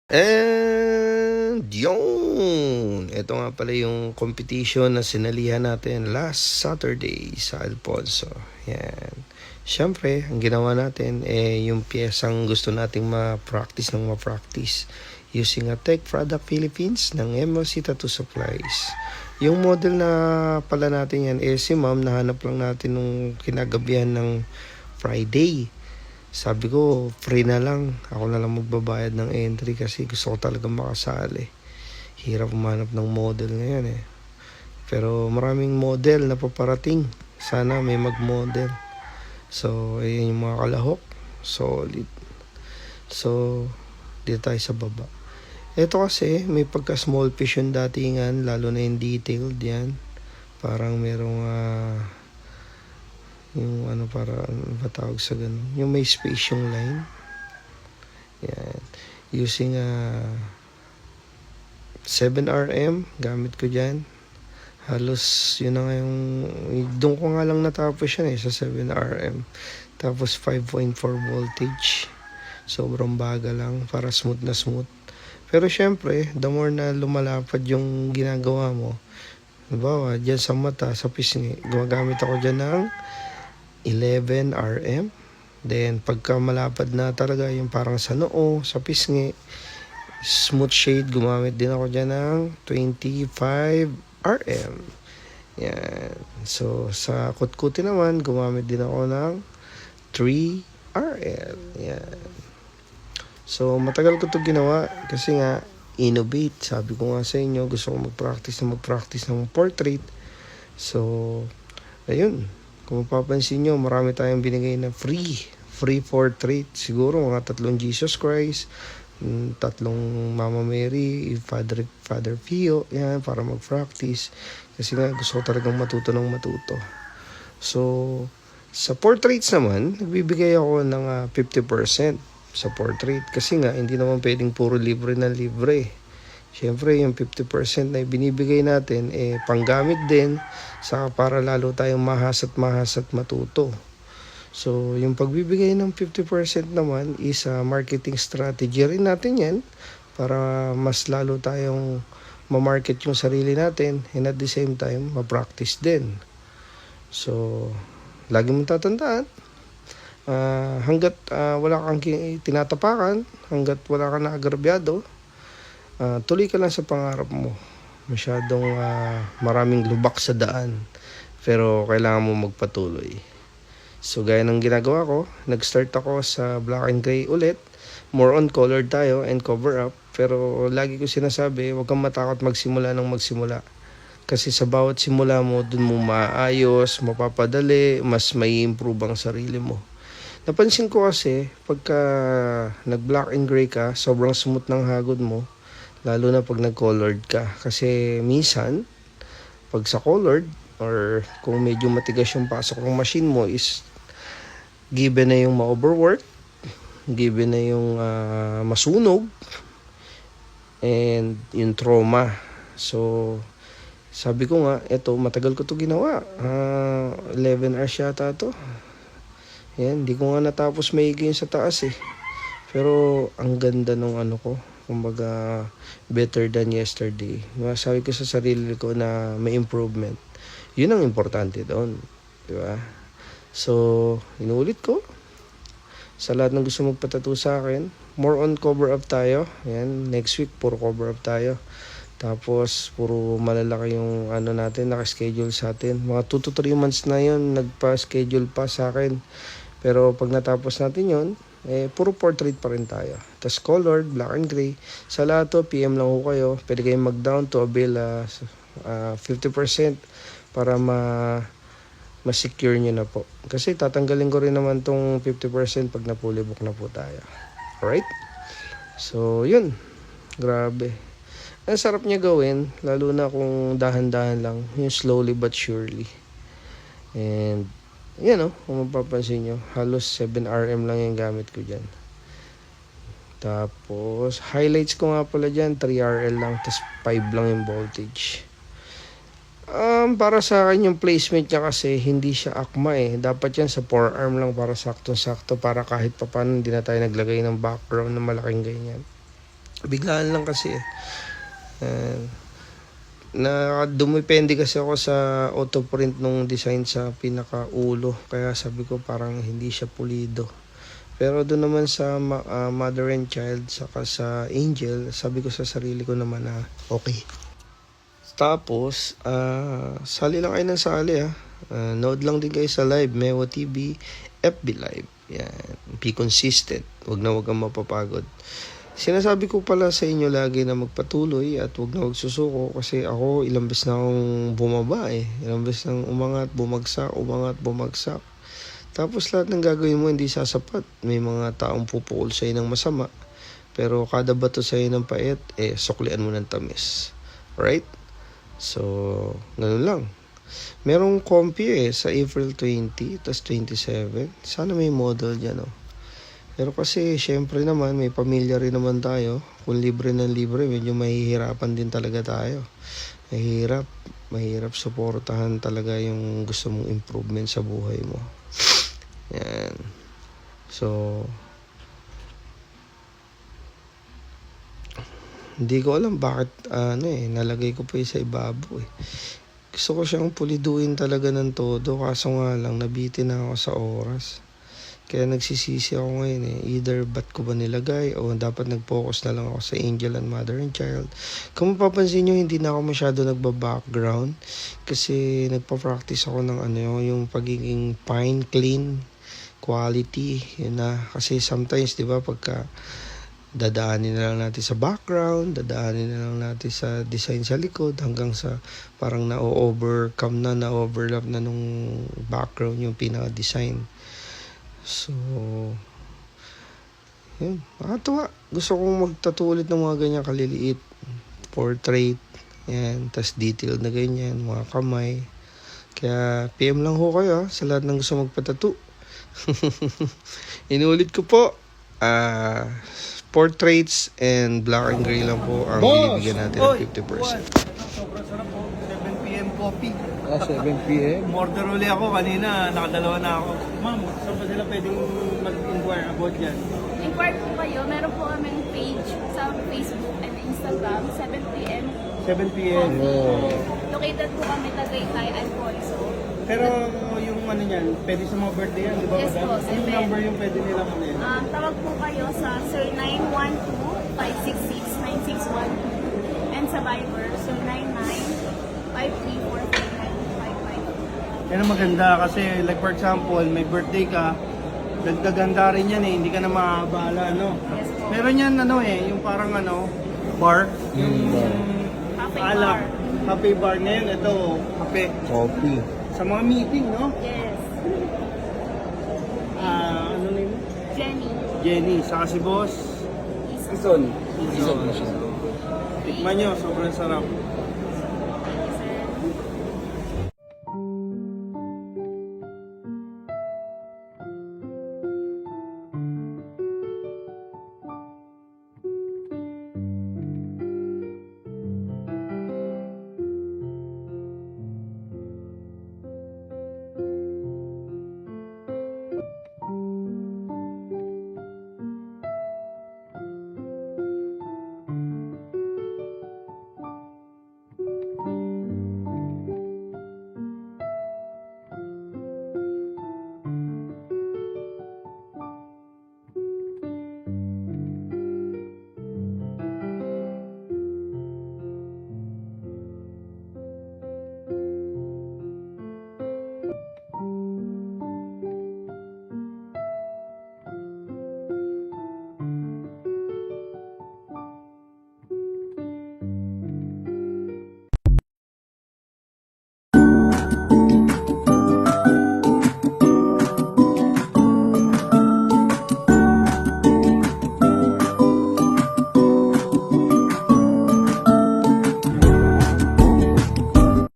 And yun! Ito nga pala yung competition na sinalihan natin last Saturday sa Alfonso. Yan. Siyempre, ang ginawa natin yung piyesang gusto nating ma-practice ng ma-practice using a Tech Product Philippines ng MLC Tattoo Supplies. Yung model na pala natin yan si ma'am, nahanap lang natin nung kinagabihan ng Friday. Sabi ko, free na lang. Ako na lang magbabayad ng entry kasi gusto ko talaga makasali. Hirap umanap ng model ngayon eh. Pero maraming model na paparating. Sana may mag-model. So, ayun yung mga kalahok. Solid. So, dito tayo sa baba. Ito kasi, may pagka-small fish yung datingan, lalo na yung detailed yan. Parang merong yung para tawag sa ganun, yung may space yung line. Yan, using 7RM gamit ko dyan. Halos yun na nga yung doon ko nga lang natapos yan sa 7RM. Tapos 5.4 voltage, sobrang baga lang para smooth na smooth. Pero syempre, the more na lumalapad yung ginagawa mo, halimbawa dyan sa mata, sa pisngi, gumagamit ako dyan ng 11 RM. Then pagka malapad na talaga yung parang sa noo, sa pisngi, smooth shade, gumamit din ako dyan ng 25 RM. Yan. So sa kutkuti naman, gumamit din ako ng 3 RM. Yan. So matagal ko to ginawa kasi nga innovate. Sabi ko nga sa inyo, gusto ko mag-practice ng portrait. So ayun, kung mapapansin nyo, marami tayong binigay na free portrait. Siguro mga 3 Jesus Christ, 3 Mama Mary, Father Pio, yan, para mag-practice. Kasi nga, gusto ko talagang matuto. So, sa portraits naman, nagbibigay ako ng 50% sa portrait. Kasi nga, hindi naman pwedeng puro libre na libre. Siyempre, yung 50% na binibigay natin, panggamit din para lalo tayong mahasat matuto. So, yung pagbibigay ng 50% naman is marketing strategy rin natin yan para mas lalo tayong ma-market yung sarili natin and at the same time, ma-practice din. So, lagi mong tatandaan, hanggat wala kang tinatapakan, hanggat wala kang naagrabyado, tuloy ka lang sa pangarap mo. Masyadong maraming lubak sa daan, pero kailangan mo magpatuloy. So gaya ng ginagawa ko, nag-start ako sa black and gray ulit. More on colored tayo and cover up. Pero lagi ko sinasabi, huwag kang matakot magsimula. Kasi sa bawat simula mo, dun mo maayos, mapapadali, mas may improve ang sarili mo. Napansin ko kasi, pagka nag-black and gray ka, sobrang smooth ng hagod mo. Lalo na pag nag-colored ka. Kasi minsan, pag sa colored, or kung medyo matigas yung pasok ng machine mo, is given na yung ma-overwork, given na yung masunog, and yung trauma. So, sabi ko nga, eto, matagal ko to ginawa. 11 hours yata to. Yan, hindi ko nga natapos maigi yung sa taas Pero, ang ganda nung ko. Kumbaga, better than yesterday. Masabi ko sa sarili ko na may improvement. Yun ang importante doon. Diba? So, inuulit ko. Sa lahat ng gusto magpatattoo sa akin, more on cover up tayo. Yan, next week, puro cover up tayo. Tapos, puro malalaki yung natin, naka-schedule sa atin. Mga 2 to 3 months na yun, nagpa-schedule pa sa akin. Pero pag natapos natin yun, puro portrait pa rin tayo. Tapos colored, black and gray. Sa lahat to, PM lang ho kayo. Pwede kayong mag-down to avail 50% para ma-secure nyo na po. Kasi tatanggalin ko rin naman tong 50% pag napuli book na po tayo. Alright? So, yun. Grabe. Ang sarap niya gawin, lalo na kung dahan-dahan lang. Yung slowly but surely. And yan kung mapapansin nyo, halos 7RM lang yung gamit ko dyan. Tapos, highlights ko nga pala dyan, 3RL lang, tapos 5 lang yung voltage. Para sa akin yung placement niya kasi, hindi siya akma Dapat yan sa forearm lang para sakto-sakto, para kahit pa paano hindi na tayo naglagay ng background na malaking ganyan. Biglaan lang kasi eh. Uh, dumipende kasi ako sa auto print nung design sa pinakaulo, kaya sabi ko parang hindi siya pulido. Pero doon naman sa mother and child saka sa angel, sabi ko sa sarili ko naman na okay. Tapos sali lang kayo ng sali node lang din kayo sa live Mewa TV, FB Live. Yan, be consistent, wag kang mapapagod. Sinasabi ko pala sa inyo lagi na magpatuloy at huwag na magsusuko, kasi ako ilang beses na akong bumaba ilang beses nang umangat, bumagsak. Tapos lahat ng gagawin mo hindi sasapat. May mga taong pupukol sa'yo ng masama, pero kada bato sa'yo ng pait, suklian mo ng tamis. Right? So, ganun lang. Merong compy sa April 20, tas 27. Sana may model dyan Pero kasi syempre naman may pamilya rin naman tayo. Kung libre ng libre, medyo mahihirapan din talaga tayo. Mahirap suportahan talaga yung gusto mong improvement sa buhay mo. Yan. So, hindi ko alam bakit nalagay ko pa sa ibabaw Gusto ko siyang puliduin talaga ng todo, kaso nga lang nabitin na ako sa oras. Kaya nagsisisi ako ngayon Either ba't ko ba nilagay o dapat nag-focus na lang ako sa angel and mother and child. Kung mapapansin nyo, hindi na ako masyado nagba-background kasi nagpa-practice ako ng yung pagiging fine, clean, quality. Yun na. Kasi sometimes, di ba, pagka dadaanin na lang natin sa background, dadaanin na lang natin sa design sa likod, hanggang sa parang na-overcome na-overlap na nung background yung pinaka-design. So, yun, nakatuwa. Gusto kong magtatulit ng mga ganyan kaliliit. Portrait, yan, tas detailed na ganyan, mga kamay. Kaya, PM lang ho kayo sa lahat ng gusto magpatattoo. Inulit ko po, portraits and black and gray lang po ang binibigyan natin ng 50%. Sobrang sarap po. 7 p.m. coffee. 7 p.m. Umorder uli ako kanina. Nakadalawa na ako. Ma'am, saan ba sila pwedeng mag-inquire about yan? Inquire po kayo. Meron po kaming page sa Facebook and Instagram, 7 p.m. 7 p.m. Located po kami Tagaytay, Alfonso. Pero yung ano niyan, pwede sa mga birthday yan, di ba? Yes po, Yung number yung pwede nilang ano yan? Tawag po kayo sa 0912-566-9612 and sa Viber, 0995345955. Yan ang maganda kasi like for example, may birthday ka, ganda rin yan hindi ka na maabala, Yes po. Meron yan yung parang bar, yung Cafe alak, bar. cafe bar. Ngayon, ito, kape. Coffee. Sa mga meeting, Yes. ano name? Jenny, saka si boss. Ison. Tikman nyo, sobrang sarap.